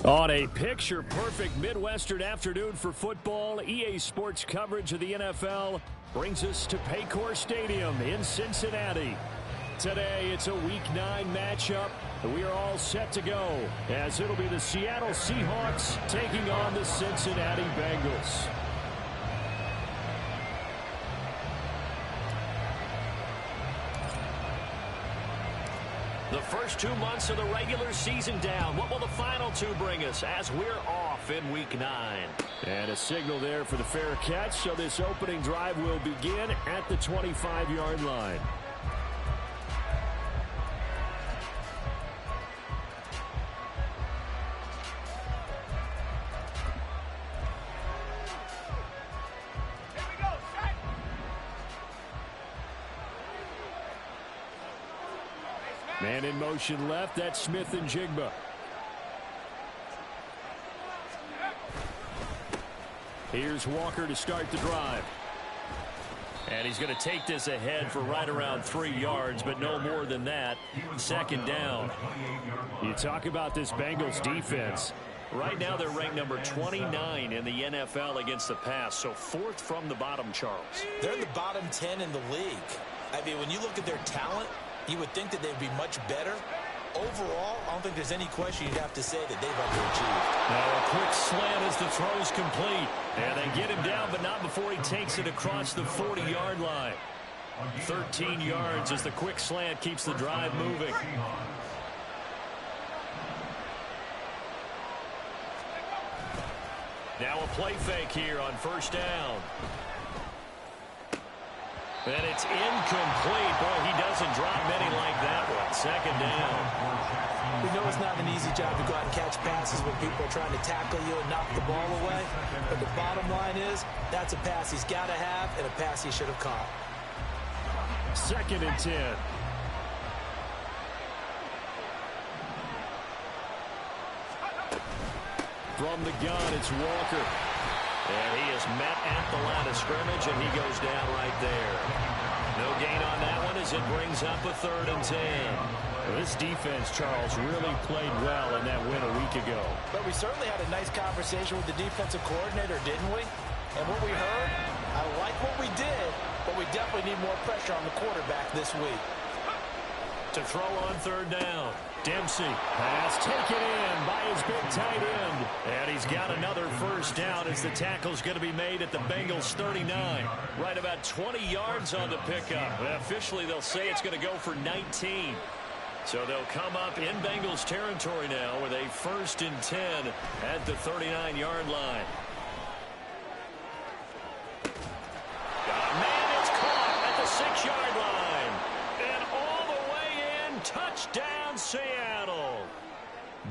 On a picture-perfect Midwestern afternoon for football, EA Sports coverage of the NFL brings us to Paycor Stadium in Cincinnati. Today, it's a Week 9 matchup. We are all set to go, as it'll be the Seattle Seahawks taking on the Cincinnati Bengals. The first 2 months of the regular season down. What will the final 2 bring us as we're off in Week 9? And a signal there for the fair catch, so this opening drive will begin at the 25-yard line. Man in motion left, that's Smith and Jigba. Here's Walker to start the drive. And he's going to take this ahead for right around 3 yards, but no more than that. Second down. You talk about this Bengals defense. Right now they're ranked number 29 in the NFL against the pass, so 4th from the bottom, Charles. They're in the bottom 10 in the league. I mean, when you look at their talent, you would think that they'd be much better. Overall, I don't think there's any question you'd have to say that they've underachieved. Now a quick slant as the throw's complete. And they get him down, but not before he takes it across the 40-yard line. 13 yards as the quick slant keeps the drive moving. Now a play fake here on first down. And it's incomplete. Boy, he doesn't drop many like that one. Second down. We know it's not an easy job to go out and catch passes when people are trying to tackle you and knock the ball away. But the bottom line is, that's a pass he's got to have and a pass he should have caught. 2nd and 10. From the gun, it's Walker. And he is met at the line of scrimmage, and he goes down right there. No gain on that one as it brings up a 3rd and 10. Well, this defense, Charles, really played well in that win a week ago. But we certainly had a nice conversation with the defensive coordinator, didn't we? And what we heard, I like what we did, but we definitely need more pressure on the quarterback this week. To throw on 3rd down. Dempsey. Pass taken in by his big tight end. And he's got another first down as the tackle's going to be made at the Bengals 39. Right about 20 yards on the pickup. Officially, they'll say it's going to go for 19. So they'll come up in Bengals territory now with a 1st and 10 at the 39-yard line. Man, it's caught at the 6-yard line. And all the way in, touchdown Seattle.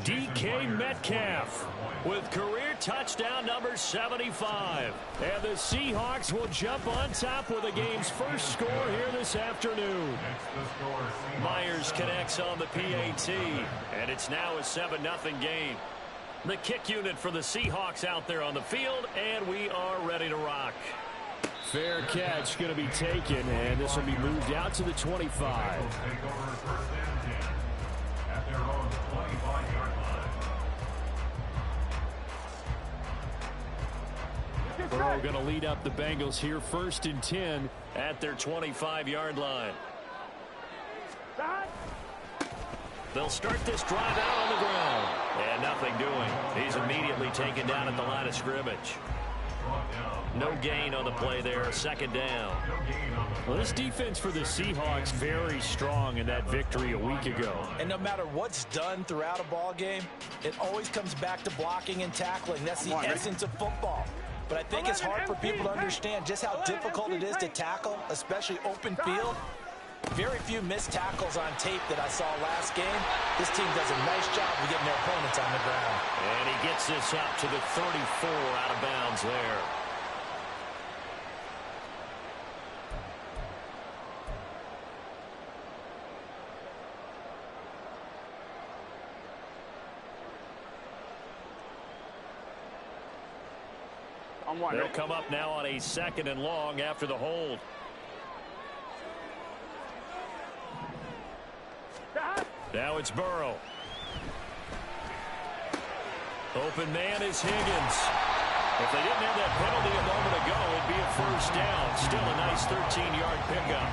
DK Metcalf with career touchdown number 75. And the Seahawks will jump on top with the game's first score here this afternoon. Myers connects on the PAT, and it's now a 7-0 game. The kick unit for the Seahawks out there on the field, and we are ready to rock. Fair catch going to be taken, and this will be moved out to the 25. Burrow going to lead up the Bengals here, 1st and 10 at their 25-yard line. They'll start this drive out on the ground. And nothing doing. He's immediately taken down at the line of scrimmage. No gain on the play there, 2nd down. Well, this defense for the Seahawks very strong in that victory a week ago. And no matter what's done throughout a ball game, it always comes back to blocking and tackling. That's the essence of football. But I think it's hard for people to understand just how difficult it is to tackle, especially open field. Very few missed tackles on tape that I saw last game. This team does a nice job of getting their opponents on the ground. And he gets this up to the 34 out of bounds there. They'll come up now on a 2nd and long after the hold. Now it's Burrow. Open man is Higgins. If they didn't have that penalty a moment ago, it'd be a first down. Still a nice 13-yard pickup.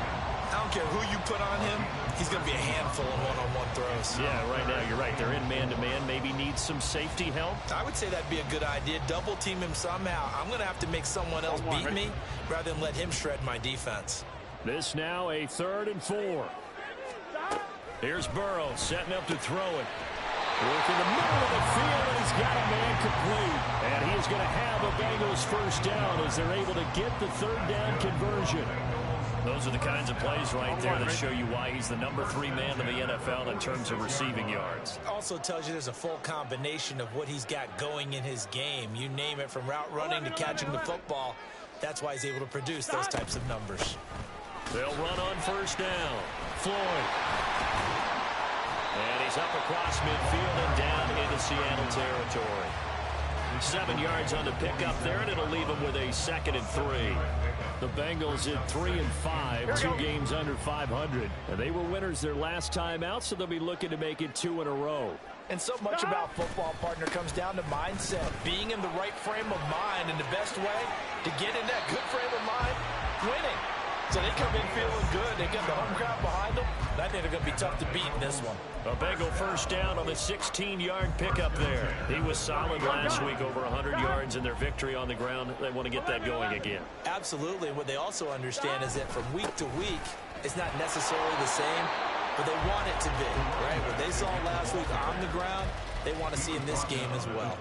I don't care who you put on him. He's going to be a handful in one-on-one throws. Yeah, right now you're right. They're in man-to-man. Maybe need some safety help. I would say that'd be a good idea. Double team him somehow. I'm going to have to make someone else beat me rather than let him shred my defense. This now a 3rd and 4. Here's Burrow setting up to throw it. Work in the middle of the field, and he's got a man complete. And he is going to have a Bengals first down as they're able to get the 3rd down conversion. Those are the kinds of plays right there that show you why he's the number 3 man in the NFL in terms of receiving yards. Also tells you there's a full combination of what he's got going in his game. You name it, from route running to catching the football. That's why he's able to produce those types of numbers. They'll run on first down. Floyd. And he's up across midfield and down into Seattle territory. 7 yards on the pickup there, and it'll leave him with a 2nd and 3. The Bengals at 3 and 5, 2 games under 500. And they were winners their last time out, so they'll be looking to make it 2 in a row. And so much about football, partner, comes down to mindset. Being in the right frame of mind, and the best way to get in that good frame of mind, winning. So they come in feeling good. They get the home crowd behind them. I think they're going to be tough to beat in this one. A Bengal first down on the 16-yard pickup there. He was solid last week, over 100 yards in their victory on the ground. They want to get that going again. Absolutely. And what they also understand is that from week to week, it's not necessarily the same, but they want it to be, right? What they saw last week on the ground, they want to see in this game as well.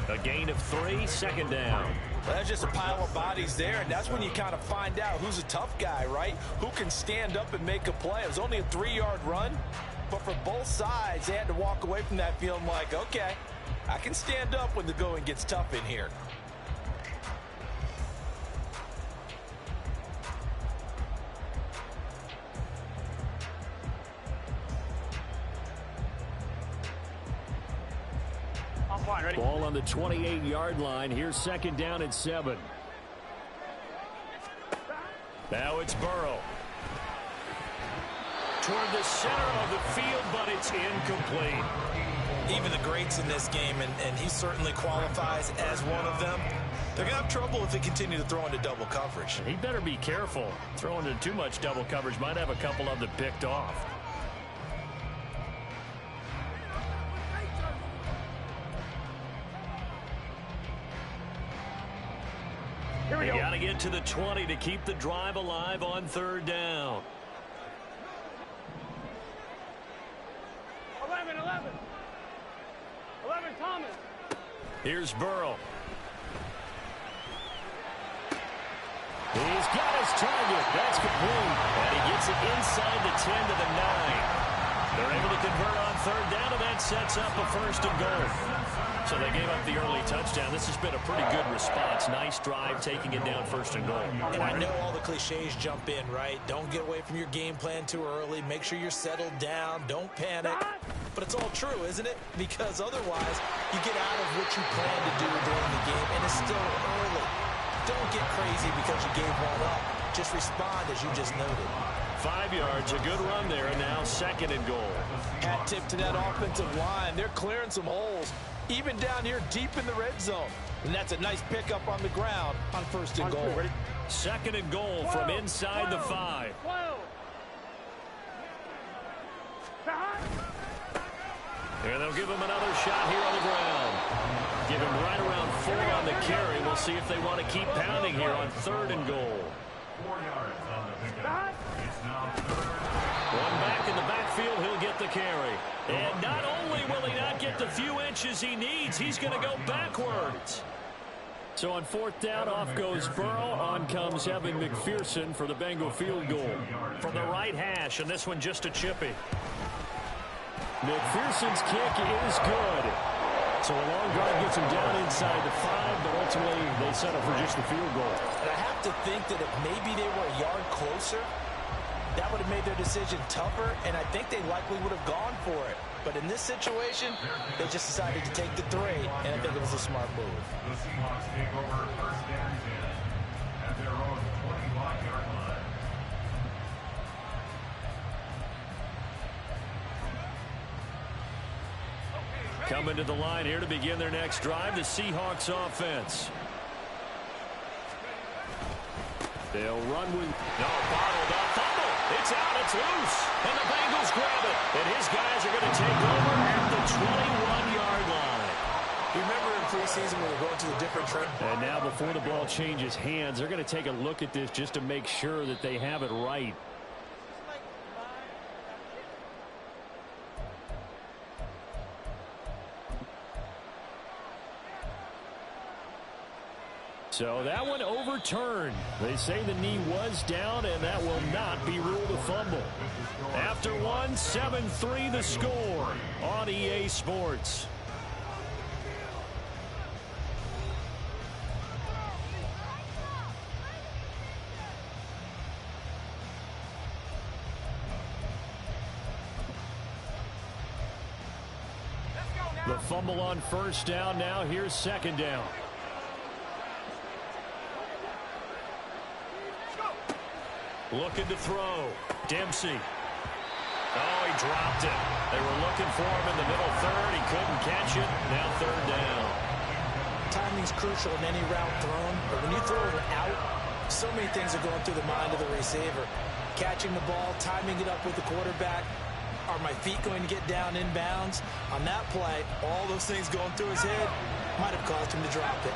A gain of 3, 2nd down. Well, that's just a pile of bodies there, and that's when you kind of find out who's a tough guy, right? Who can stand up and make a play. It was only a 3-yard run, but for both sides, they had to walk away from that feeling like, okay, I can stand up when the going gets tough in here. Ball on the 28-yard line. Here's 2nd down and 7. Now it's Burrow. Toward the center of the field, but it's incomplete. Even the greats in this game, and he certainly qualifies as one of them, they're going to have trouble if they continue to throw into double coverage. He better be careful. Throwing into too much double coverage might have a couple of them picked off. They got to get to the 20 to keep the drive alive on 3rd down. 11 Thomas. Here's Burrow. He's got his target. That's complete. And he gets it inside the 10 to the 9. They're able to convert on 3rd down, and that sets up a 1st and goal. So they gave up the early touchdown. This has been a pretty good response. Nice drive, taking it down 1st and goal. And I know all the cliches jump in, right? Don't get away from your game plan too early. Make sure you're settled down. Don't panic. But it's all true, isn't it? Because otherwise, you get out of what you plan to do during the game, and it's still early. Don't get crazy because you gave one up. Just respond as you just noted. 5 yards, a good run there, and now 2nd and goal. Hat tip to that offensive line. They're clearing some holes, even down here deep in the red zone. And that's a nice pickup on the ground on 1st and goal. 2nd and goal from inside the 5. And they'll give him another shot here on the ground. Give him right around 4 on the carry. We'll see if they want to keep pounding here on 3rd and goal. 4 yards on the pickup. It's now 3rd. One back in the backfield, he'll get the carry. And not only will he not get the few inches he needs, he's going to go backwards. So on 4th down, off goes Burrow. On comes Evan McPherson for the Bengal field goal. From the right hash, and this one just a chippy. McPherson's kick is good. So a long drive gets him down inside the 5, but ultimately they settle for just the field goal. And I have to think that if maybe they were a yard closer, that would have made their decision tougher, and I think they likely would have gone for it. But in this situation, they just decided to take the 3, and I think it was a smart move. The Seahawks take over 1st and 10 at their own 25-yard line. Coming to the line here to begin their next drive, the Seahawks offense. They'll run with bottled up fumble. It's out, it's loose, and the Bengals grab it. And his guys are going to take over at the 21-yard line. You remember in preseason when we were going to the different trend? And now before the ball changes hands, they're going to take a look at this just to make sure that they have it right. So that one overturned. They say the knee was down, and that will not be ruled a fumble. After one, 7-3 the score on EA Sports. The fumble on first down. Now here's second down. Looking to throw. Dempsey. Oh, he dropped it. They were looking for him in the middle third. He couldn't catch it. Now third down. Timing's crucial in any route thrown, but when you throw it out, so many things are going through the mind of the receiver. Catching the ball, timing it up with the quarterback. Are my feet going to get down inbounds? On that play, all those things going through his head might have caused him to drop it.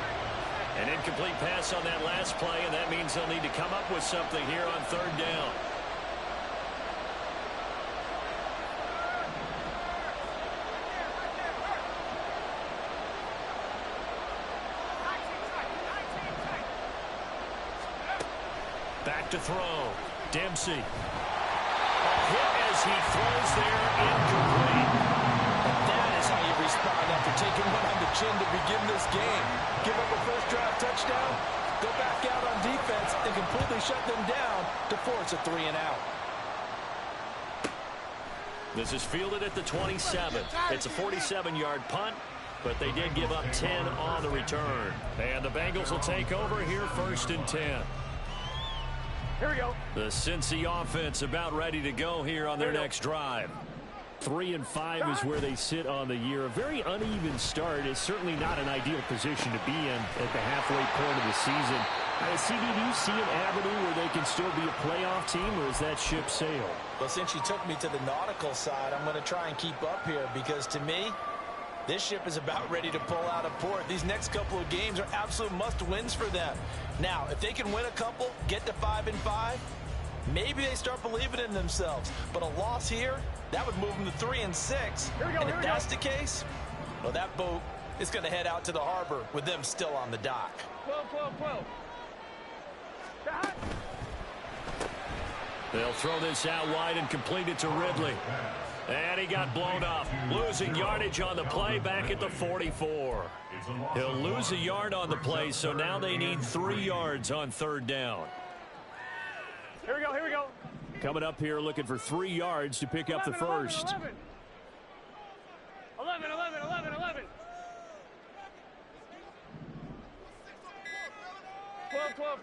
An incomplete pass on that last play, and that means they'll need to come up with something here on third down. Back to throw. Dempsey. Hit as he throws there, incomplete. That is how you respond after taking one on the chin to begin this game. Give up a first drive touchdown, go back out on defense, and completely shut them down to force a 3-and-out. This is fielded at the 27. It's a 47-yard punt, but they did give up 10 on the return. And the Bengals will take over here first and 10. Here we go. The Cincy offense about ready to go here on their next drive. 3-5 is where they sit on the year. A very uneven start is certainly not an ideal position to be in at the halfway point of the season. CD, do you see an avenue where they can still be a playoff team, or is that ship sailed? Well, since you took me to the nautical side, I'm going to try and keep up here because, to me, this ship is about ready to pull out of port. These next couple of games are absolute must-wins for them. Now, if they can win a couple, get to 5-5, maybe they start believing in themselves. But a loss here, that would move them to 3-6. And if that's the case, well, that boat is going to head out to the harbor with them still on the dock. 12. They'll throw this out wide and complete it to Ridley. And he got blown up. Losing yardage on the play back at the 44. He'll lose a yard on the play, so now they need 3 yards on third down. Here we go. Coming up here looking for 3 yards to pick up the first. 11.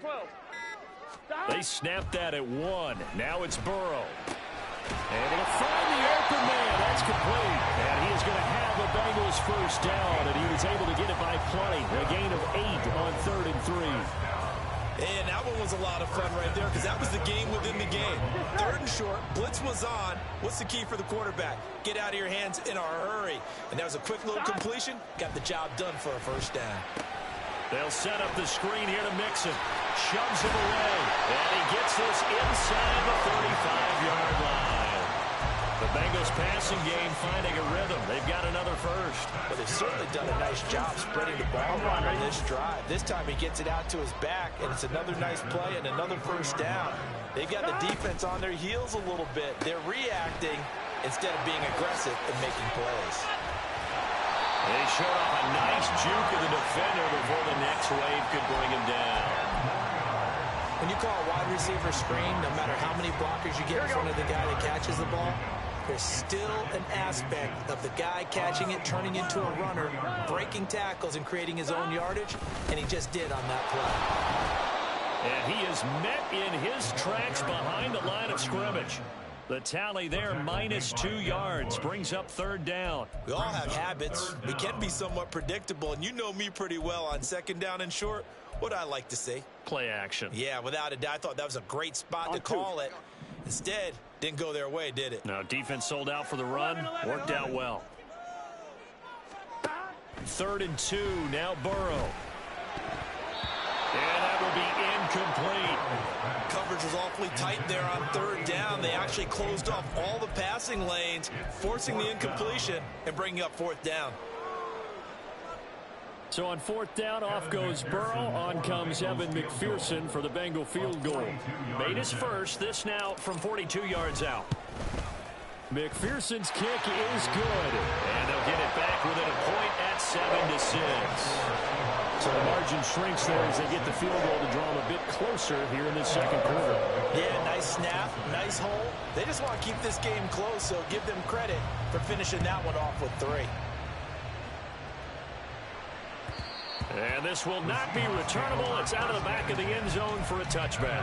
12. They snapped that at 1. Now it's Burrow. And it'll find the open man. That's complete. And he is going to have the Bengals first down. And he was able to get it by plenty. A gain of 8 on 3rd and 3. And that one was a lot of fun right there because that was the game within the game. 3rd and short, blitz was on. What's the key for the quarterback? Get out of your hands in a hurry. And that was a quick little completion. Got the job done for a first down. They'll set up the screen here to Mixon. Shoves him away. And he gets this inside the 35-yard line. The Bengals passing game finding a rhythm. They've got another first. But they've certainly done a nice job spreading the ball around on this drive. This time he gets it out to his back, and it's another nice play and another first down. They've got the defense on their heels a little bit. They're reacting instead of being aggressive and making plays. They showed off a nice juke of the defender before the next wave could bring him down. When you call a wide receiver screen, no matter how many blockers you get in front of the guy that catches the ball, there's still an aspect of the guy catching it, turning into a runner, breaking tackles and creating his own yardage, and he just did on that play. And he is met in his tracks behind the line of scrimmage. The tally there, -2 yards, brings up third down. We all have habits. We can be somewhat predictable, and you know me pretty well on second down and short. What I like to say? Play action. Yeah, without a doubt. I thought that was a great spot to call it. Instead, didn't go their way, did it? No, defense sold out for the run. Worked out well. 3rd and 2, now Burrow. And that will be incomplete. Coverage was awfully tight there on 3rd down. They actually closed off all the passing lanes, forcing the incompletion and bringing up 4th down. So on 4th down, off goes Burrow. On comes Evan McPherson for the Bengal field goal. Made his first. This now from 42 yards out. McPherson's kick is good. And they'll get it back within a point at 7-6. So the margin shrinks there as they get the field goal to draw them a bit closer here in the second quarter. Yeah, nice snap, nice hole. They just want to keep this game close, so give them credit for finishing that one off with 3. And this will not be returnable. It's out of the back of the end zone for a touchback.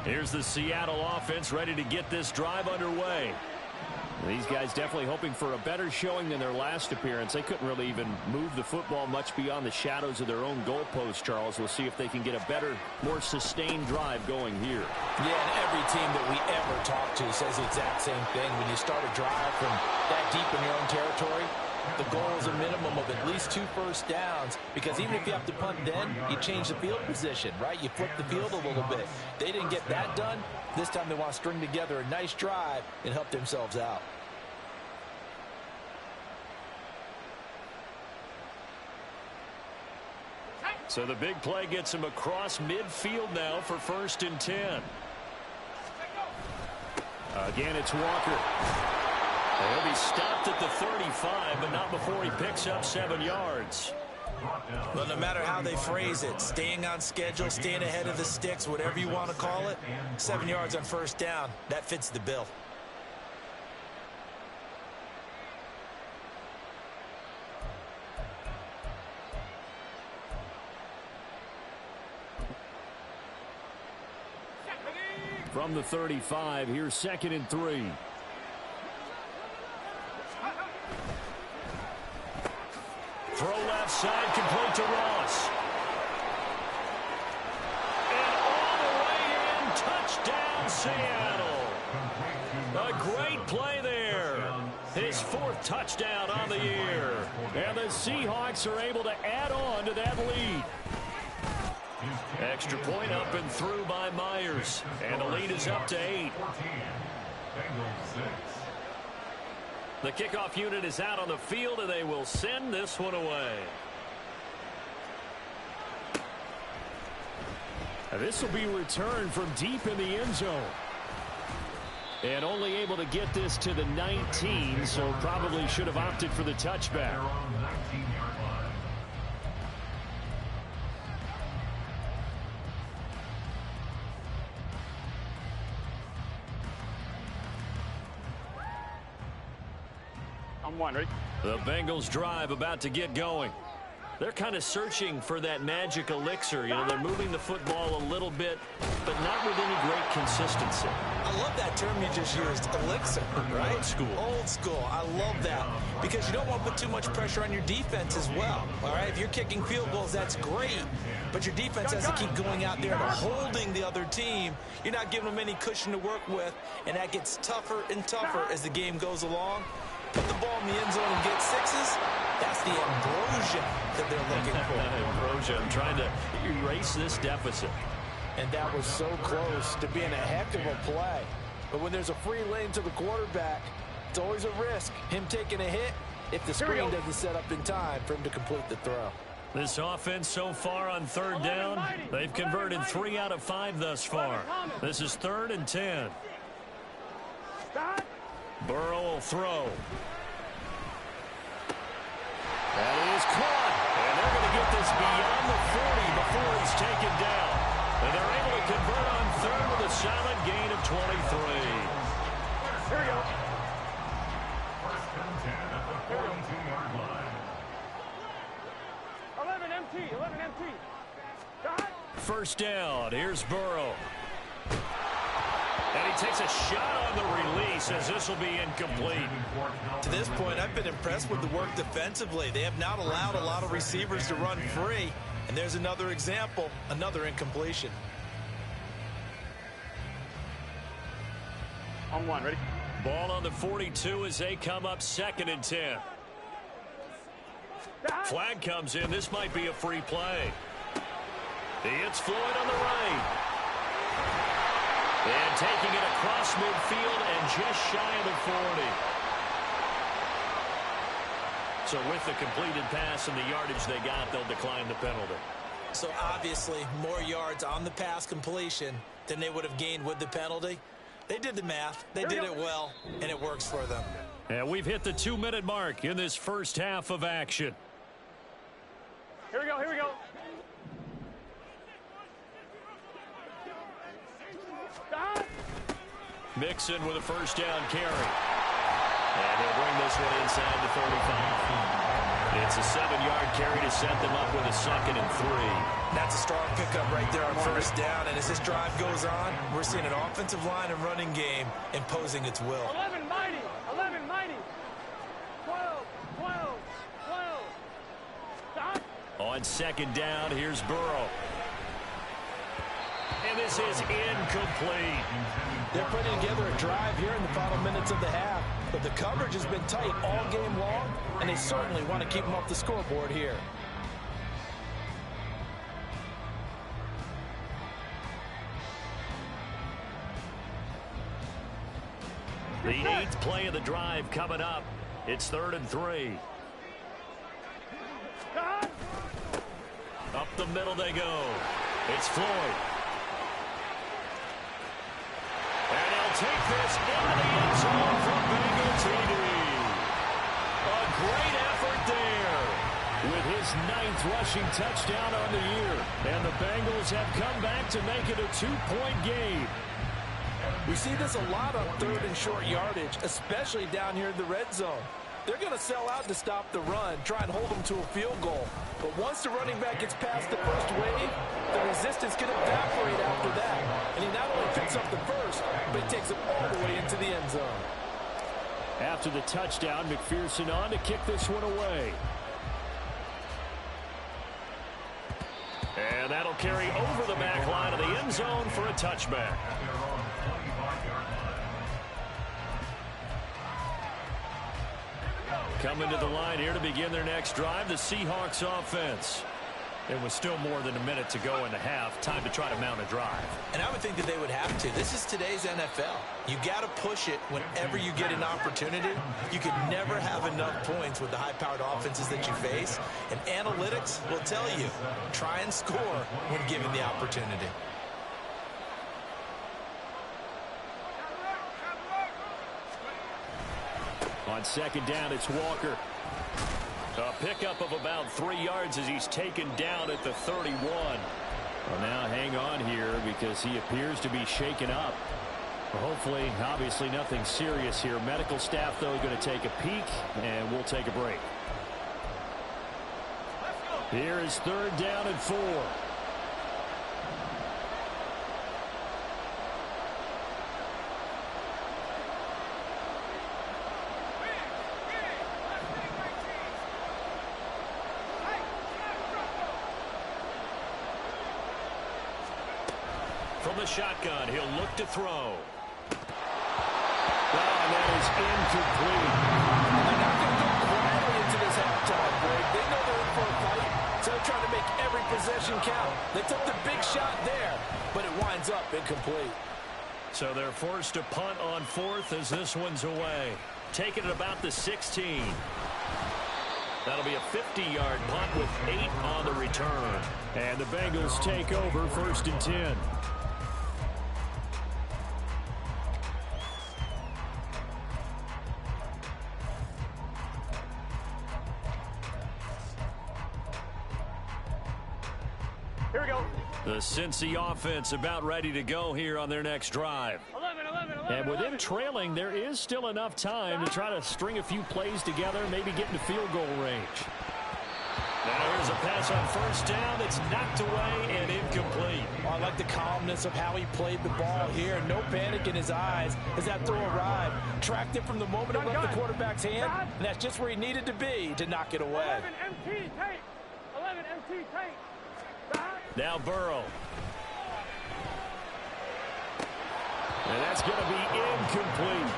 Here's the Seattle offense ready to get this drive underway. These guys definitely hoping for a better showing than their last appearance. They couldn't really even move the football much beyond the shadows of their own goalpost, Charles. We'll see if they can get a better, more sustained drive going here. Yeah, and every team that we ever talk to says the exact same thing. When you start a drive from that deep in your own territory, the goal is a minimum of at least 2 first downs, because even if you have to punt then, you change the field position, right? You flip the field a little bit. They didn't get that done. This time they want to string together a nice drive and help themselves out. So the big play gets him across midfield now for 1st and 10. Again, it's Walker. He'll be stopped at the 35, but not before he picks up 7 yards. Well, no matter how they phrase it, staying on schedule, staying ahead of the sticks, whatever you want to call it, 7 yards on 1st down, that fits the bill. From the 35, here's 2nd and 3. Throw left side, complete to Ross. And all the way in, touchdown Seattle. A great play there. His 4th touchdown on the year. And the Seahawks are able to add on to that lead. Extra point up and through by Myers. And the lead is up to 8. The kickoff unit is out on the field, and they will send this one away. And this will be returned from deep in the end zone. And only able to get this to the 19, so probably should have opted for the touchback. The Bengals drive about to get going. They're kind of searching for that magic elixir. You know, they're moving the football a little bit, but not with any great consistency. I love that term you just used, elixir, right? Old school. Old school. I love that, because you don't want to put too much pressure on your defense as well, all right? If you're kicking field goals, that's great, but your defense has to keep going out there and holding the other team. You're not giving them any cushion to work with, and that gets tougher and tougher as the game goes along. Put the ball in the end zone and get 6s. That's the ambrosia that they're looking for. Ambrosia, I'm trying to erase this deficit. And that was so close to being a heck of a play. But when there's a free lane to the quarterback, it's always a risk. Him taking a hit if the screen doesn't set up in time for him to complete the throw. This offense so far on 3rd down, they've converted 3 out of 5 thus far. This is 3rd and 10. Burrow will throw. That is caught. And they're going to get this beyond the 40 before he's taken down. And they're able to convert on 3rd with a solid gain of 23. Here we go. 11 MT. Stop. First down. Here's Burrow. And he takes a shot on the release as this will be incomplete. To this point, I've been impressed with the work defensively. They have not allowed a lot of receivers to run free. And there's another example, another incompletion. On one, ready? Ball on the 42 as they come up 2nd and 10. Flag comes in. This might be a free play. It's Floyd on the right. And taking it across midfield and just shy of the 40. So with the completed pass and the yardage they got, they'll decline the penalty. So obviously more yards on the pass completion than they would have gained with the penalty. They did the math. They did it well, and it works for them. And we've hit the 2-minute mark in this first half of action. Here we go, here we go. Stop. Mixon with a first down carry. And he'll bring this one inside the 35. It's a 7-yard carry to set them up with a 2nd and 3. That's a strong pickup right there on first down. And as this drive goes on, we're seeing an offensive line and running game imposing its will. 11 mighty, 11 mighty. 12, 12, 12. Stop. On 2nd down, here's Burrow. And this is incomplete. They're putting together a drive here in the final minutes of the half. But the coverage has been tight all game long, and they certainly want to keep them off the scoreboard here. The 8th play of the drive coming up. It's 3rd and 3. Stop. Up the middle they go. It's Floyd. And he'll take this into the end zone for Bengal TD. A great effort there with his 9th rushing touchdown on the year. And the Bengals have come back to make it a 2-point game. We see this a lot on 3rd and short yardage, especially down here in the red zone. They're going to sell out to stop the run, try and hold them to a field goal. But once the running back gets past the first wave, the resistance can evaporate after that. And he not only picks up the first, but he takes it all the way into the end zone. After the touchdown, McPherson on to kick this one away. And that'll carry over the back line of the end zone for a touchback. Coming to the line here to begin their next drive, the Seahawks offense. And with still more than a minute to go in the half, time to try to mount a drive. And I would think that they would have to. This is today's NFL. You got to push it whenever you get an opportunity. You can never have enough points with the high-powered offenses that you face. And analytics will tell you, try and score when given the opportunity. On 2nd down, it's Walker. A pickup of about 3 yards as he's taken down at the 31. Well, now hang on here because he appears to be shaken up. Well, hopefully, obviously nothing serious here. Medical staff, though, going to take a peek, and we'll take a break. Here is 3rd down and 4. From the shotgun, he'll look to throw. And that is incomplete. They're not going to go quietly into this halftime break. They know they're in for a fight, so they're trying to make every possession count. They took the big shot there, but it winds up incomplete. So they're forced to punt on 4th as this one's away. Taking it about the 16. That'll be a 50-yard punt with 8 on the return. And the Bengals take over 1st and 10. Here we go. The Cincy offense about ready to go here on their next drive. 11. And with them trailing, there is still enough time to try to string a few plays together, maybe get into field goal range. Now here's a pass on first down. It's knocked away and incomplete. Oh, I like the calmness of how he played the ball here. No panic in his eyes as that throw arrived. Tracked it from the moment it left the quarterback's hand, and that's just where he needed to be to knock it away. 11 MT tape. 11 MT tape. Now Burrow. And that's going to be incomplete.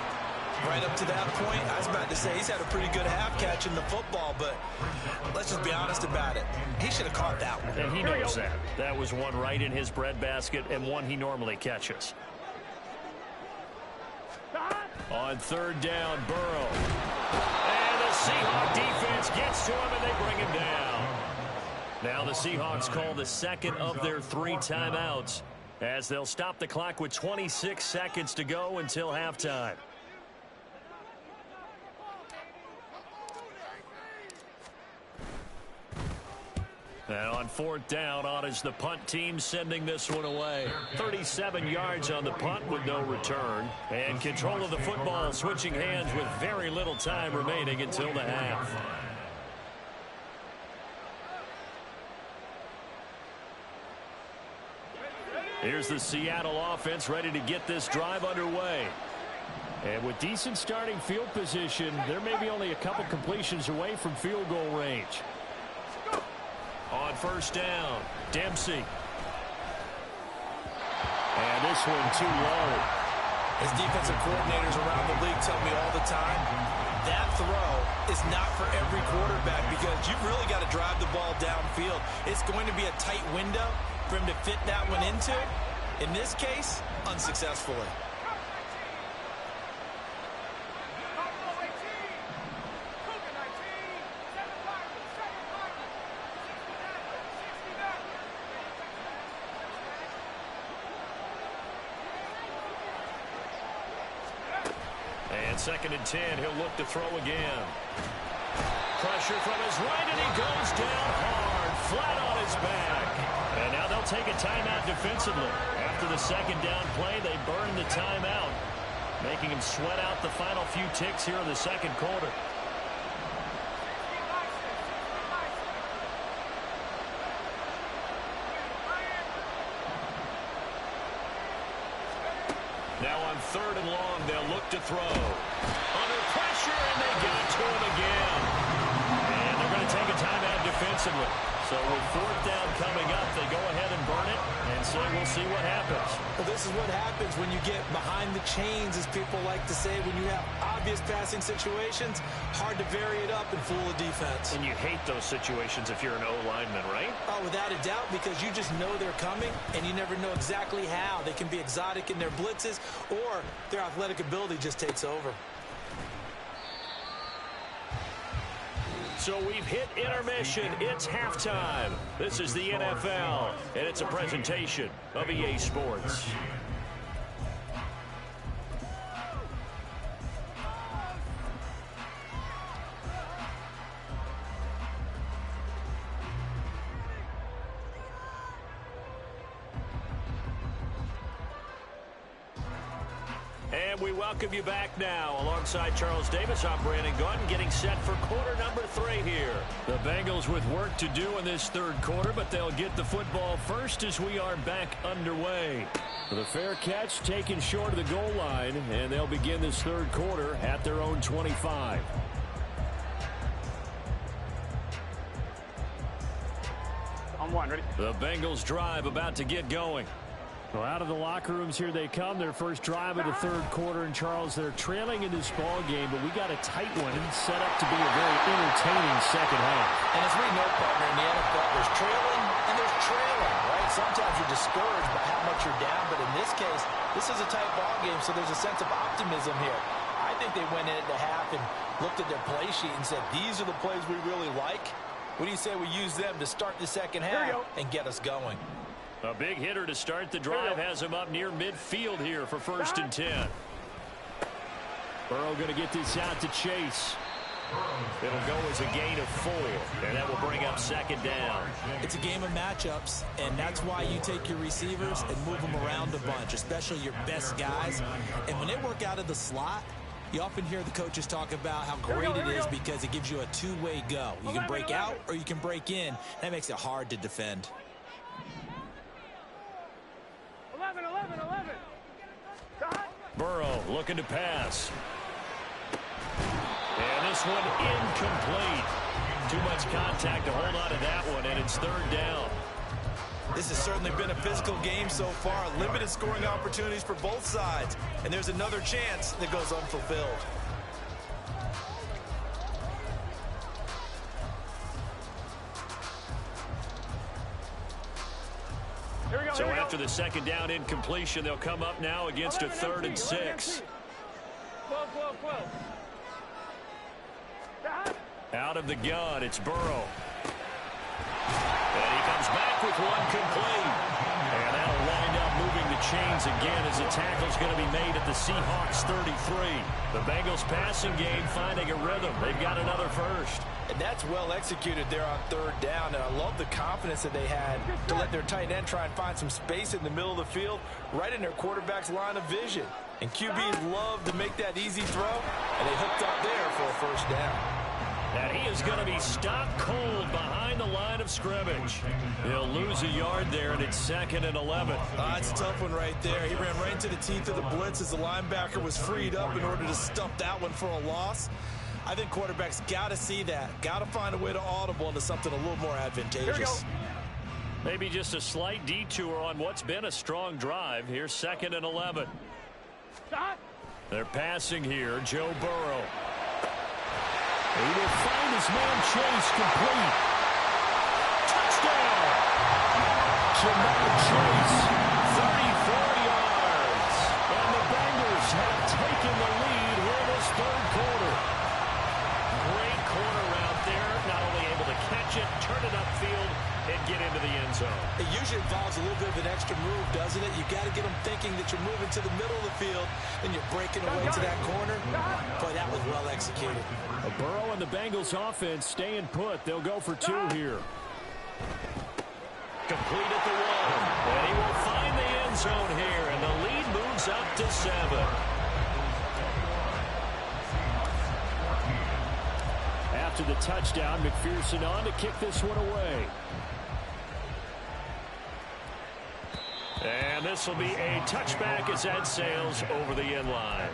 Right up to that point, I was about to say he's had a pretty good half catching the football, but let's just be honest about it. He should have caught that one. And he knows that. That was one right in his breadbasket and one he normally catches. On third down, Burrow. And the Seahawks defense gets to him and they bring him down. Now the Seahawks call the second of their 3 timeouts as they'll stop the clock with 26 seconds to go until halftime. And on fourth down, on is the punt team sending this one away. 37 yards on the punt with no return. And control of the football switching hands with very little time remaining until the half. Here's the Seattle offense ready to get this drive underway. And with decent starting field position, there may be only a couple completions away from field goal range. On first down, Dempsey. And this one too low. As defensive coordinators around the league tell me all the time, that throw is not for every quarterback because you've really got to drive the ball downfield. It's going to be a tight window for him to fit that one into. In this case, unsuccessfully. Second and 10, he'll look to throw again. Pressure from his right, and he goes down hard, flat on his back. And now they'll take a timeout defensively. After the second down play, they burn the timeout, making him sweat out the final few ticks here in the second quarter. Now on third and long, they'll look to throw. Under pressure, and they got to him again. And they're going to take a timeout defensively. So with fourth down coming up, they go ahead and burn it and say we'll see what happens. Well, this is what happens when you get behind the chains, as people like to say. When you have obvious passing situations, hard to vary it up and fool a defense. And you hate those situations if you're an O-lineman, right? Oh, without a doubt, because you just know they're coming, and you never know exactly how. They can be exotic in their blitzes, or their athletic ability just takes over. So we've hit intermission. It's halftime. This is the NFL, and it's a presentation of EA Sports. And we welcome you back now. Alongside Charles Davis, I'm Brandon Gunn, getting set for quarter number 3 here. The Bengals with work to do in this third quarter, but they'll get the football first as we are back underway. The fair catch taken short of the goal line, and they'll begin this third quarter at their own 25. On one, ready? The Bengals drive about to get going. Well, out of the locker rooms here they come. Their first drive of the third quarter. And, Charles, they're trailing in this ball game, but we got a tight one set up to be a very entertaining second half. And as we know, partner, in the NFL, there's trailing and there's trailing, right? Sometimes you're discouraged by how much you're down, but in this case, this is a tight ball game, so there's a sense of optimism here. I think they went into half and looked at their play sheet and said, these are the plays we really like. What do you say we use them to start the second half and get us going? A big hitter to start the drive has him up near midfield here for first and 10. Burrow going to get this out to Chase. It'll go as a gain of 4, and that will bring up second down. It's a game of matchups, and that's why you take your receivers and move them around a bunch, especially your best guys. And when they work out of the slot, You often hear the coaches talk about how great it is because it gives you a two-way go. You can break out or you can break in. That makes it hard to defend. 11. Burrow looking to pass. And this one incomplete. Too much contact to hold on to that one, and it's third down. This has certainly been a physical game so far. Limited scoring opportunities for both sides. And there's another chance that goes unfulfilled. So after the second down incompletion, they'll come up now against a 3rd and 6. 12. Out of the gun, it's Burrow. And he comes back with one complete. And that'll wind up moving the chains again as the tackle's going to be made at the Seahawks 33. The Bengals passing game finding a rhythm. They've got another first. And that's well executed there on 3rd down. And I love the confidence that they had to let their tight end try and find some space in the middle of the field, right in their quarterback's line of vision. And QBs love to make that easy throw, and they hooked up there for a first down. And he is going to be stopped cold behind the line of scrimmage. He'll lose a yard there, and it's 2nd and 11. It's a tough one right there. He ran right into the teeth of the blitz as the linebacker was freed up in order to stump that one for a loss. I think quarterbacks got to see that. Got to find a way to audible into something a little more advantageous. Maybe just a slight detour on what's been a strong drive. Here's 2nd and 11. They're passing here. Joe Burrow. He will find his man Chase complete. Touchdown! Jamar Chase, 34 yards. And the Bengals have taken the lead here this 3rd quarter. Great corner route there. Not only able to catch it, turn it upfield, and get into the end zone. It usually involves a little bit of an extra move, doesn't it? You've got to get them thinking that you're moving to the middle of the field, and you're breaking away to that corner. Boy, that was well executed. Burrow and the Bengals offense staying put. They'll go for 2 here. Complete at the 1. And he will find the end zone here, and the lead moves up to 7. After the touchdown, McPherson on to kick this one away. And this will be a touchback as that sails over the end line.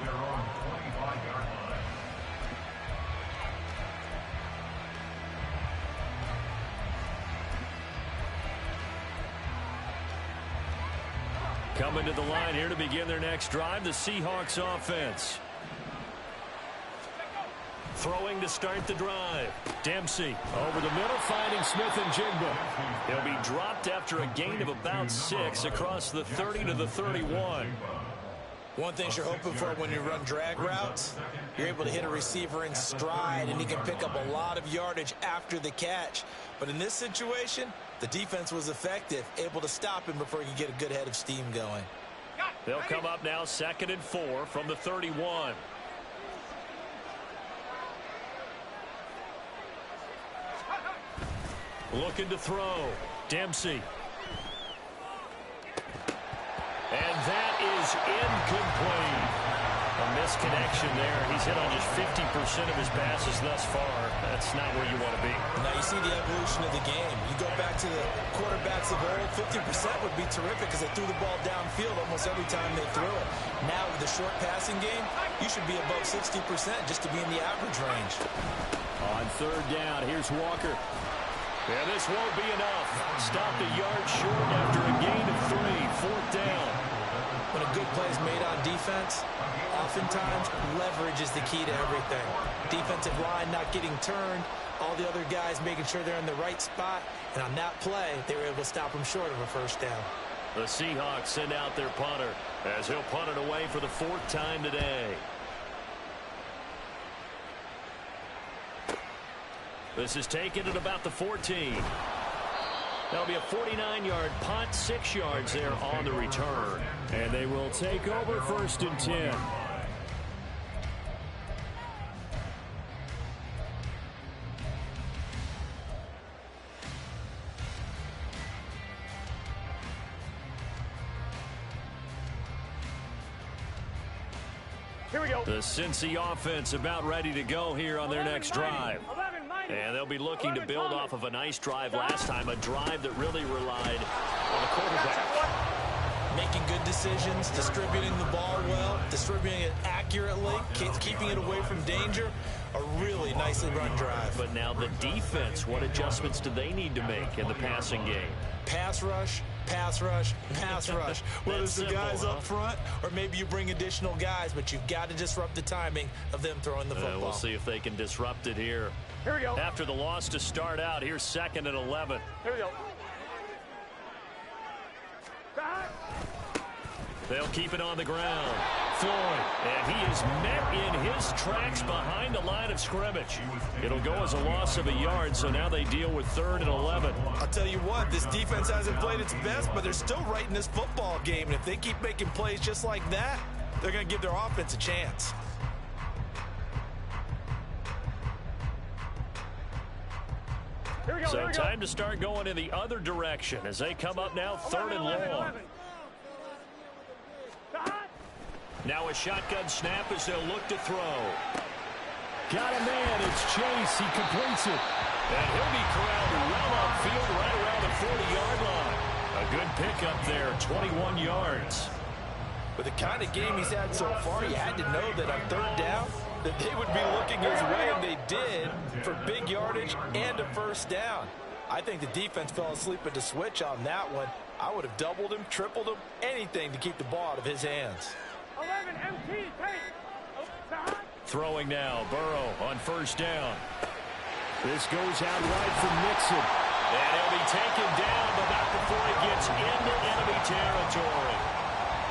Coming to the line here to begin their next drive, the Seahawks offense. Throwing to start the drive. Dempsey over the middle, finding Smith and Jigba. He'll be dropped after a gain of about 6 across the 30 to the 31. One thing you're hoping for when you run drag routes, you're able to hit a receiver in stride, and he can pick up a lot of yardage after the catch. But in this situation, the defense was effective, able to stop him before he could get a good head of steam going. They'll come up now 2nd and 4 from the 31. Looking to throw. Dempsey. And that is incomplete. A misconnection there. He's hit on just 50% of his passes thus far. That's not where you want to be. Now you see the evolution of the game. You go back to the quarterbacks of old, 50% would be terrific because they threw the ball downfield almost every time they threw it. Now with the short passing game, you should be above 60% just to be in the average range. On 3rd down, here's Walker. And this won't be enough. Stopped a yard short after a gain of 3. 4th down. When a good play is made on defense, oftentimes leverage is the key to everything. Defensive line not getting turned, all the other guys making sure they're in the right spot, and on that play, they were able to stop them short of a 1st down. The Seahawks send out their punter as he'll punt it away for the 4th time today. This is taken at about the 14. That'll be a 49-yard punt, 6 yards there on the return. And they will take over 1st and 10. Here we go. The Cincy offense about ready to go here on their next drive. And they'll be looking to build off of a nice drive last time, a drive that really relied on the quarterback. Making good decisions, distributing the ball well, distributing it accurately, keeping it away from danger. A really nicely run drive. But now the defense, what adjustments do they need to make in the passing game? Pass rush, pass rush, pass rush. Whether it's the guys up front or maybe you bring additional guys, but you've got to disrupt the timing of them throwing the football. We'll see if they can disrupt it here. Here we go. After the loss to start out, here's 2nd and 11. Here we go. They'll keep it on the ground. Floyd, and he is met in his tracks behind the line of scrimmage. It'll go as a loss of a yard, so now they deal with 3rd and 11. I'll tell you what, this defense hasn't played its best, but they're still right in this football game. And if they keep making plays just like that, they're going to give their offense a chance. Here we go. So time to start going in the other direction as they come up now 3rd and long. Now a shotgun snap as they'll look to throw. Got a man. It's Chase. He completes it. And he'll be corralled well upfield right around the 40-yard line. A good pickup there, 21 yards. With the kind of game he's had so far, you had to know that on 3rd down, that they would be looking his way, and they did, for big yardage and a 1st down. I think the defense fell asleep at the switch on that one. I would have doubled him, tripled him, anything to keep the ball out of his hands. 11 MT, Throwing now, Burrow on 1st down. This goes out wide for Mixon. And he'll be taken down, but not before he gets into enemy territory.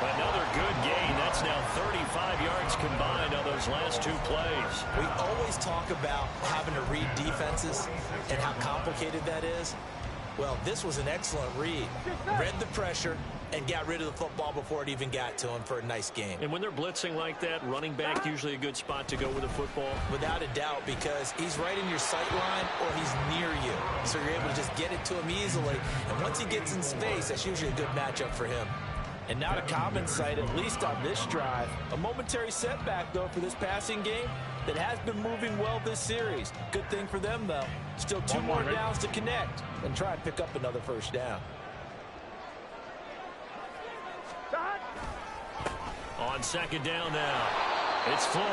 Another good gain. That's now 35 yards combined on those last 2 plays. We always talk about having to read defenses and how complicated that is. Well, this was an excellent read. Read the pressure and got rid of the football before it even got to him for a nice game. And when they're blitzing like that, running back usually a good spot to go with the football? Without a doubt, because he's right in your sight line or he's near you. So you're able to just get it to him easily. And once he gets in space, that's usually a good matchup for him. And not a common sight, at least on this drive. A momentary setback, though, for this passing game that has been moving well this series. Good thing for them, though. Still 2 more downs to connect and try and pick up another 1st down. On 2nd down now, it's Floyd.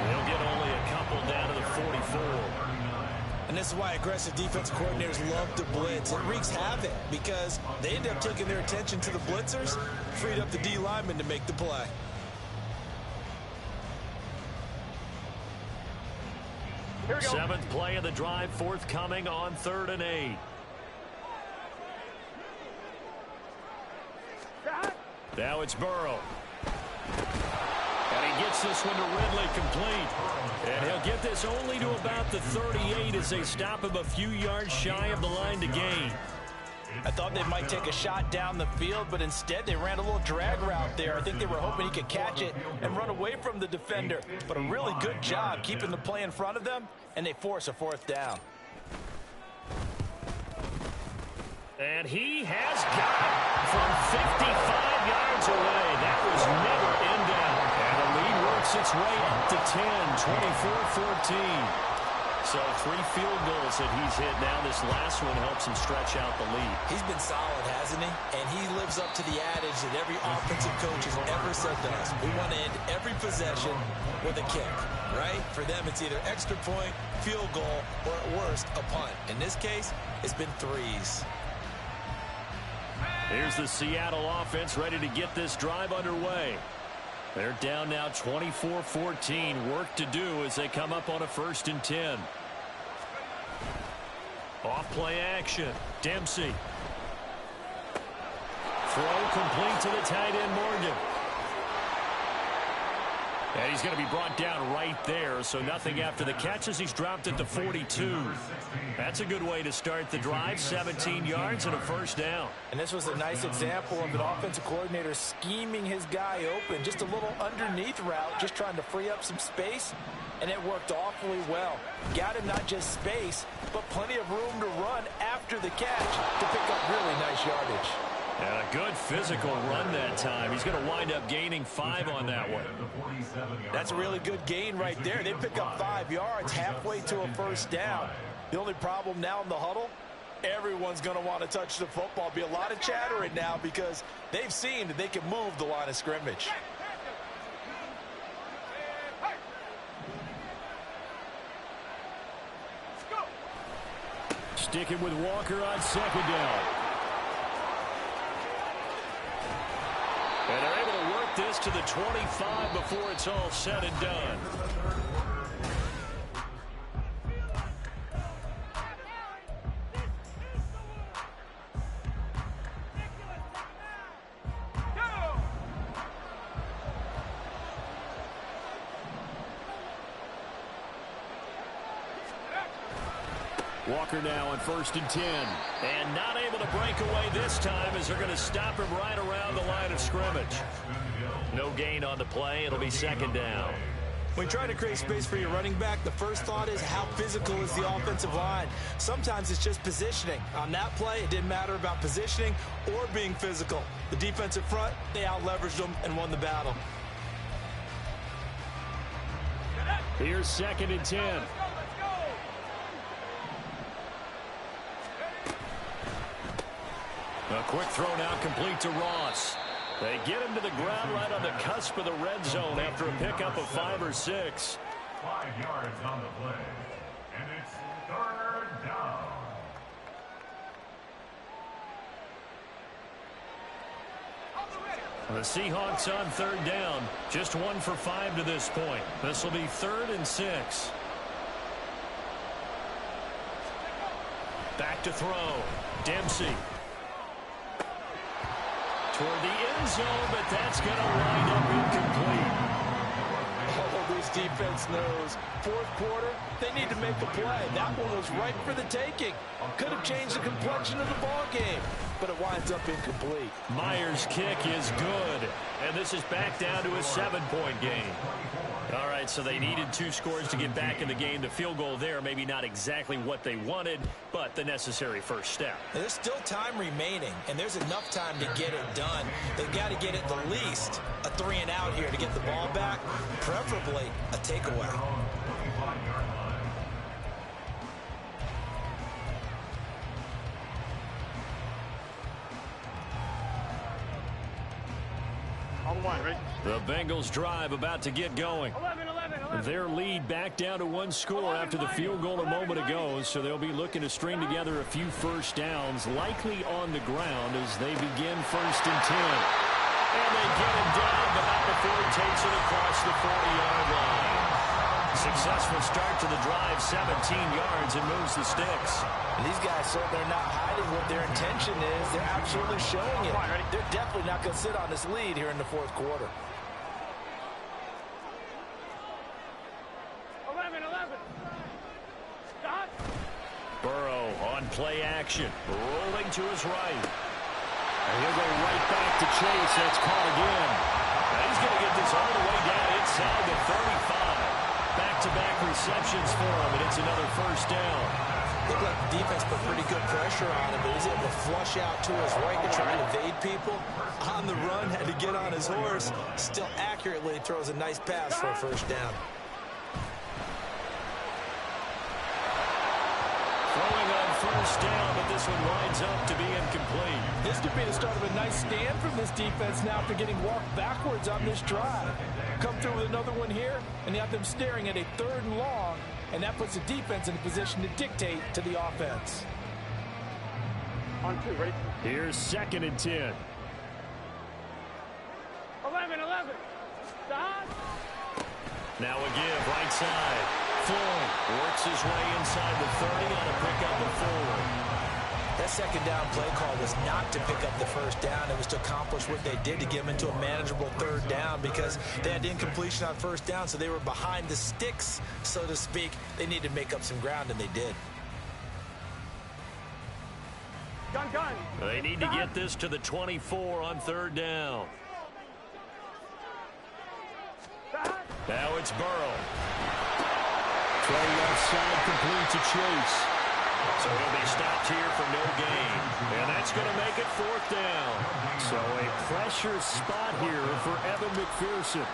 He'll get only a couple down to the 44. And this is why aggressive defense coordinators love to blitz. It wreaks havoc because they end up taking their attention to the blitzers, freed up the D lineman to make the play. Here we go. 7th play of the drive, forthcoming on 3rd and 8. Now it's Burrow. And he gets this one to Ridley complete. And he'll get this only to about the 38 as they stop him a few yards shy of the line to gain. I thought they might take a shot down the field, but instead they ran a little drag route there. I think they were hoping he could catch it and run away from the defender. But a really good job keeping the play in front of them, and they force a 4th down. And he has got it from 55 yards away. That was never in doubt. And the lead works its way up to 10, 24-14. So 3 field goals that he's hit now. This last one helps him stretch out the lead. He's been solid, hasn't he? And he lives up to the adage that every offensive coach has ever said to us. We want to end every possession with a kick, right? For them, it's either extra point, field goal, or at worst, a punt. In this case, it's been 3s. Here's the Seattle offense ready to get this drive underway. They're down now 24-14. Work to do as they come up on a 1st and 10. Off play action. Dempsey. Throw complete to the tight end Morgan. And he's going to be brought down right there, so nothing after the catch as he's dropped at the 42. That's a good way to start the drive, 17 yards and a 1st down. And this was a nice example of an offensive coordinator scheming his guy open, just a little underneath route, just trying to free up some space, and it worked awfully well. Got him not just space, but plenty of room to run after the catch to pick up really nice yardage. And a good physical run that time. He's going to wind up gaining 5 on that one. That's a really good gain right there. They pick up 5 yards halfway to a first down. The only problem now in the huddle, everyone's going to want to touch the football. Be a lot of chattering now because they've seen that they can move the line of scrimmage. Sticking with Walker on second down. And they're able to work this to the 25 before it's all said and done. Walker now on 1st and 10. And not able to break away this time as they're going to stop him right around the line of scrimmage. No gain on the play. It'll be 2nd down. When trying to create space for your running back, the first thought is how physical is the offensive line. Sometimes it's just positioning. On that play, it didn't matter about positioning or being physical. The defensive front, they out-leveraged them and won the battle. Here's 2nd and 10. A quick throw now complete to Ross. They get him to the ground right on the cusp of the red zone after a pickup of 5 or 6. 5 yards on the play. And it's 3rd down. The Seahawks on 3rd down. Just 1 for 5 to this point. This will be 3rd and 6. Back to throw. Dempsey. Toward the end zone, but that's going to wind up incomplete. Oh, this defense knows. 4th quarter, they need to make a play. That one was right for the taking. Could have changed the complexion of the ball game, but it winds up incomplete. Myers' kick is good, and this is back down to a 7-point game. All right, so they needed 2 scores to get back in the game. The field goal there, maybe not exactly what they wanted, but the necessary first step. There's still time remaining, and there's enough time to get it done. They've got to get at the least a 3-and-out here to get the ball back, preferably a takeaway. The Bengals drive about to get going. 11. Their lead back down to 1 score after the field goal a moment ago, so they'll be looking to string together a few first downs, likely on the ground as they begin 1st and 10. And they get him down, but not before he takes it across the 40-yard line. Successful start to the drive, 17 yards, and moves the sticks. And these guys certainly are not hiding what their intention is. They're absolutely showing it. They're definitely not going to sit on this lead here in the 4th quarter. 11. Stop. Burrow on play action, rolling to his right. And he'll go right back to Chase. That's caught again. And he's going to get this all the way down inside the 35. Back-to-back receptions for him, and it's another first down. Looked like the defense put pretty good pressure on him, but he's able to flush out to his right to try to evade people. On the run, had to get on his horse. Still accurately throws a nice pass for a first down. Throwing on first down, but this one winds up to be incomplete. This could be the start of a nice stand from this defense now after getting walked backwards on this drive. Come through with another one here, and you have them staring at a 3rd and long, and that puts the defense in a position to dictate to the offense. On 2, ready? Here's 2nd and 10. 11. Stop. Now a give, right side. Floyd works his way inside the 30 on a pickup of 4. That 2nd down play call was not to pick up the first down. It was to accomplish what they did to get them into a manageable 3rd down because they had incompletion on first down, so they were behind the sticks, so to speak. They needed to make up some ground, and they did. Gun. They need to get this to the 24 on 3rd down. Stop. Now it's Burrow. Throw left side complete to Chase. So he'll be stopped here for no gain. And that's going to make it 4th down. So a pressure spot here for Evan McPherson.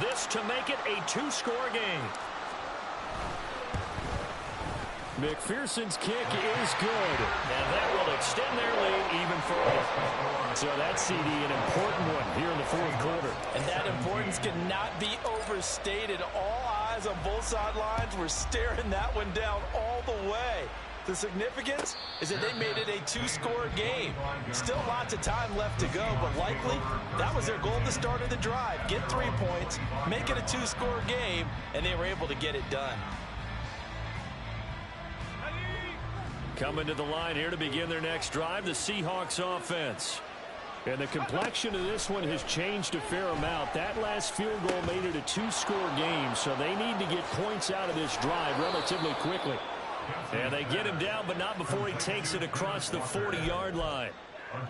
This to make it a 2-score game. McPherson's kick is good. And that will extend their lead even further. So that's CD, an important one here in the 4th quarter. And that importance cannot be overstated. All eyes on both sidelines were staring that one down all the way. The significance is that they made it a 2-score game. Still lots of time left to go, but likely that was their goal at the start of the drive. Get 3 points, make it a 2-score game, and they were able to get it done. Coming to the line here to begin their next drive, the Seahawks offense. And the complexion of this one has changed a fair amount. That last field goal made it a 2-score game, so they need to get points out of this drive relatively quickly. And they get him down, but not before he takes it across the 40-yard line.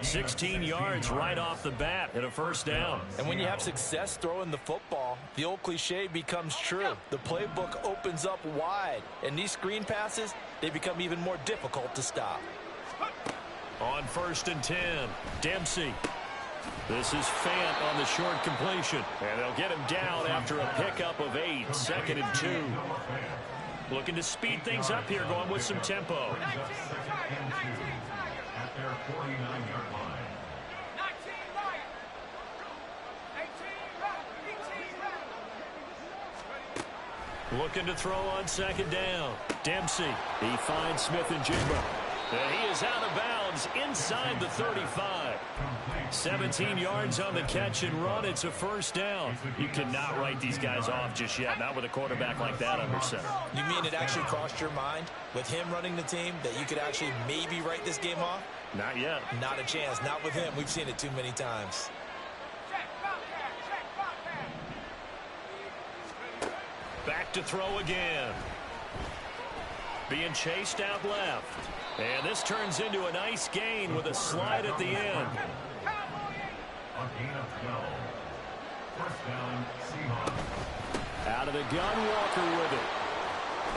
16 yards right off the bat and a 1st down. And when you have success throwing the football, the old cliche becomes true. The playbook opens up wide, and these screen passes, they become even more difficult to stop. On 1st and 10, Dempsey. This is Fant on the short completion. And they'll get him down after a pickup of 8, 2nd and 2. Looking to speed things up here, going with some tempo. At their 49-yard line. Looking to throw on 2nd down. Dempsey. He finds Smith and Jigba. And he is out of bounds inside the 35. 17 yards on the catch and run. It's a 1st down. You cannot write these guys off just yet, not with a quarterback like that under center. You mean it actually crossed your mind with him running the team that you could actually maybe write this game off? Not yet. Not a chance. Not with him. We've seen it too many times. Back to throw again. Being chased out left. And this turns into a nice gain with a slide at the end. A gain of 12. 1st down, Seahawks. Out of the gun, Walker with it.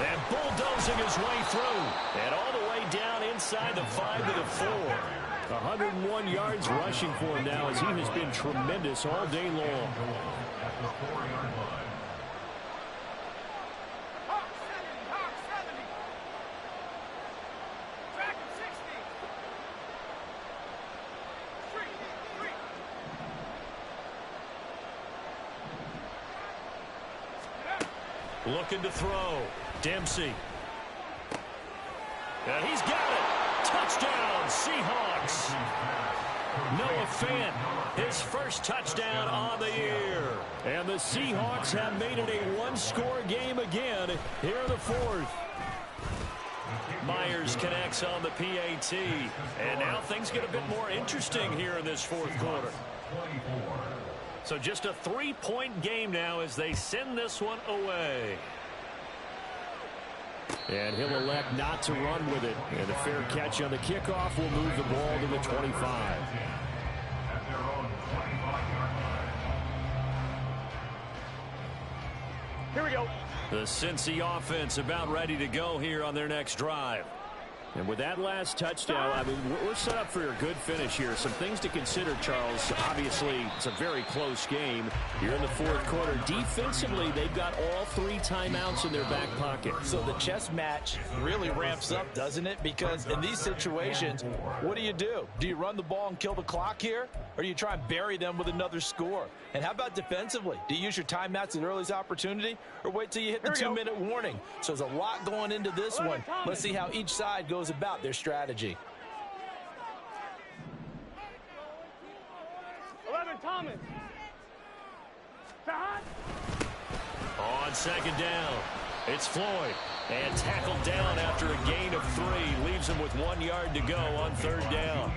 And bulldozing his way through. And all the way down inside the 5 to the 4. 101 yards rushing for him now as he has been tremendous all day long. At the 4-yard line. Looking to throw. Dempsey. And he's got it. Touchdown, Seahawks. Noah Fant, his 1st touchdown on the year. And the Seahawks have made it a 1-score game again here in the 4th. Myers connects on the PAT. And now things get a bit more interesting here in this 4th quarter. So just a 3-point game now as they send this one away. And he'll elect not to run with it. And a fair catch on the kickoff will move the ball to the 25. At their own 25-yard line. Here we go. The Cincy offense about ready to go here on their next drive. And with that last touchdown, I mean, we're set up for a good finish here. Some things to consider, Charles. Obviously, it's a very close game here in the 4th quarter. Defensively, they've got all 3 timeouts in their back pocket. So the chess match really ramps up, doesn't it? Because in these situations, what do? Do you run the ball and kill the clock here? Or do you try and bury them with another score? And how about defensively? Do you use your timeouts at the earliest opportunity? Or wait till you hit the 2-minute warning? So there's a lot going into this one. Let's see how each side goes about their strategy. 11, Thomas. On 2nd down, it's Floyd. And tackled down after a gain of 3. Leaves him with 1 yard to go on 3rd down.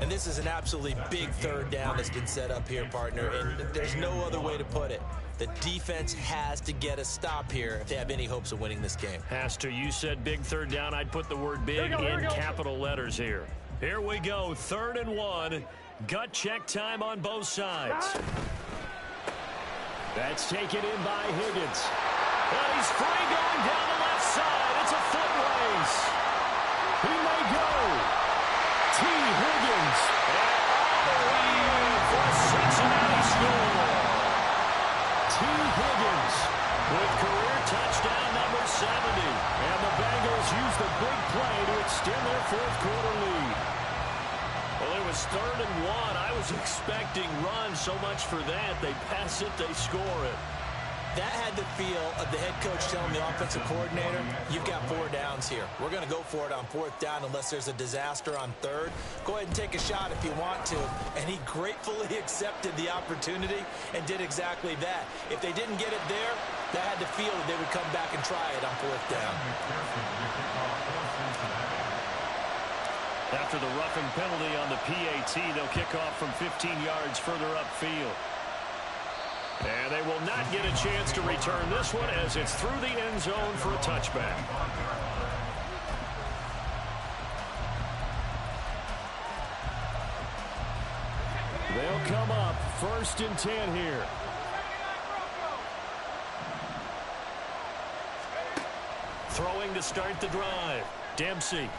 And this is an absolutely big 3rd down that's been set up here, partner. And there's no other way to put it. The defense has to get a stop here if they have any hopes of winning this game. Has to. You said big 3rd down. I'd put the word big in capital letters here. Here we go. 3rd and 1. Gut check time on both sides. That's taken in by Higgins. Well, he's free going down the left side. It's a foot race. Higgins with career touchdown number 70. And the Bengals use the big play to extend their fourth-quarter lead. Well, it was 3rd and 1. I was expecting run, so much for that. They pass it, they score it. That had the feel of the head coach telling the offensive coordinator, you've got 4 downs here. We're going to go for it on 4th down unless there's a disaster on 3rd. Go ahead and take a shot if you want to. And he gratefully accepted the opportunity and did exactly that. If they didn't get it there, that had the feel that they would come back and try it on 4th down. After the roughing penalty on the PAT, they'll kick off from 15 yards further upfield. And they will not get a chance to return this one as it's through the end zone for a touchback. They'll come up 1st and 10 here. Throwing to start the drive. Dempsey.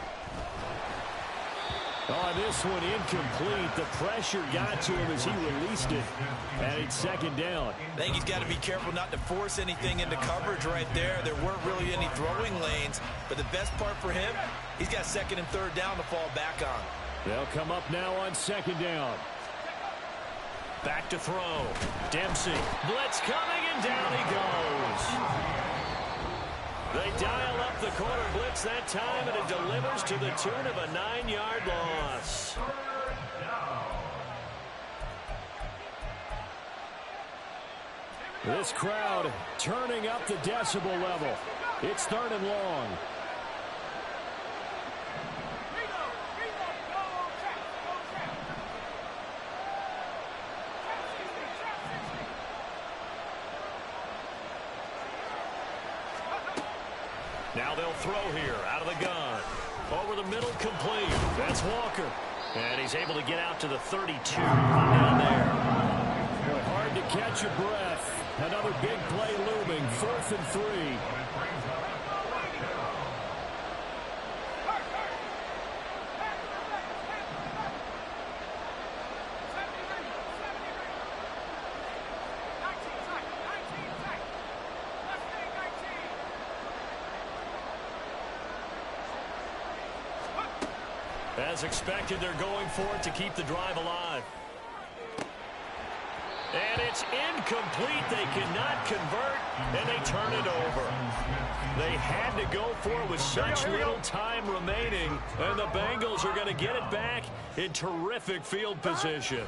Oh, this one incomplete. The pressure got to him as he released it. And it's 2nd down. I think he's got to be careful not to force anything into coverage right there. There weren't really any throwing lanes. But the best part for him, he's got 2nd and 3rd down to fall back on. They'll come up now on 2nd down. Back to throw. Dempsey. Blitz coming, and down he goes. They dial up the corner blitz that time, and it delivers to the tune of a 9-yard loss. This crowd turning up the decibel level. It's 3rd and long. Now they'll throw here out of the gun. Over the middle, complete. That's Walker. And he's able to get out to the 32. Down there. Boy, hard to catch your breath. Another big play looming. 4th and 3. As expected, they're going for it to keep the drive alive. And it's incomplete. They cannot convert, and they turn it over. They had to go for it with such little time remaining, and the Bengals are going to get it back in terrific field position.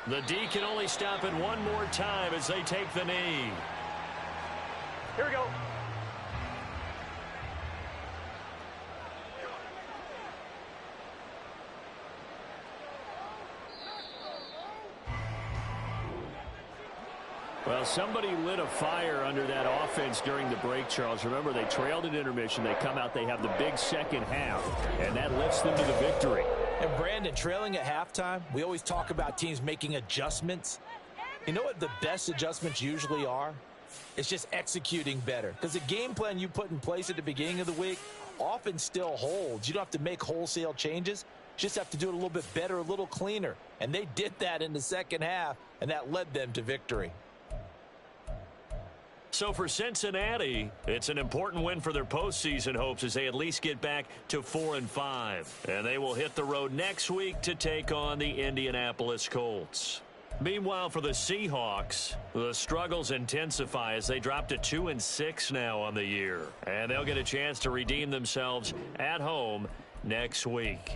The D can only stop it one more time as they take the knee. Here we go. Well, somebody lit a fire under that offense during the break, Charles. Remember, they trailed at intermission. They come out, they have the big second half, and that lifts them to the victory. And Brandon, trailing at halftime, we always talk about teams making adjustments. You know what the best adjustments usually are? It's just executing better. Because the game plan you put in place at the beginning of the week often still holds. You don't have to make wholesale changes. You just have to do it a little bit better, a little cleaner. And they did that in the second half, and that led them to victory. So for Cincinnati, it's an important win for their postseason hopes as they at least get back to 4-5. And they will hit the road next week to take on the Indianapolis Colts. Meanwhile, for the Seahawks, the struggles intensify as they drop to 2-6 now on the year. And they'll get a chance to redeem themselves at home next week.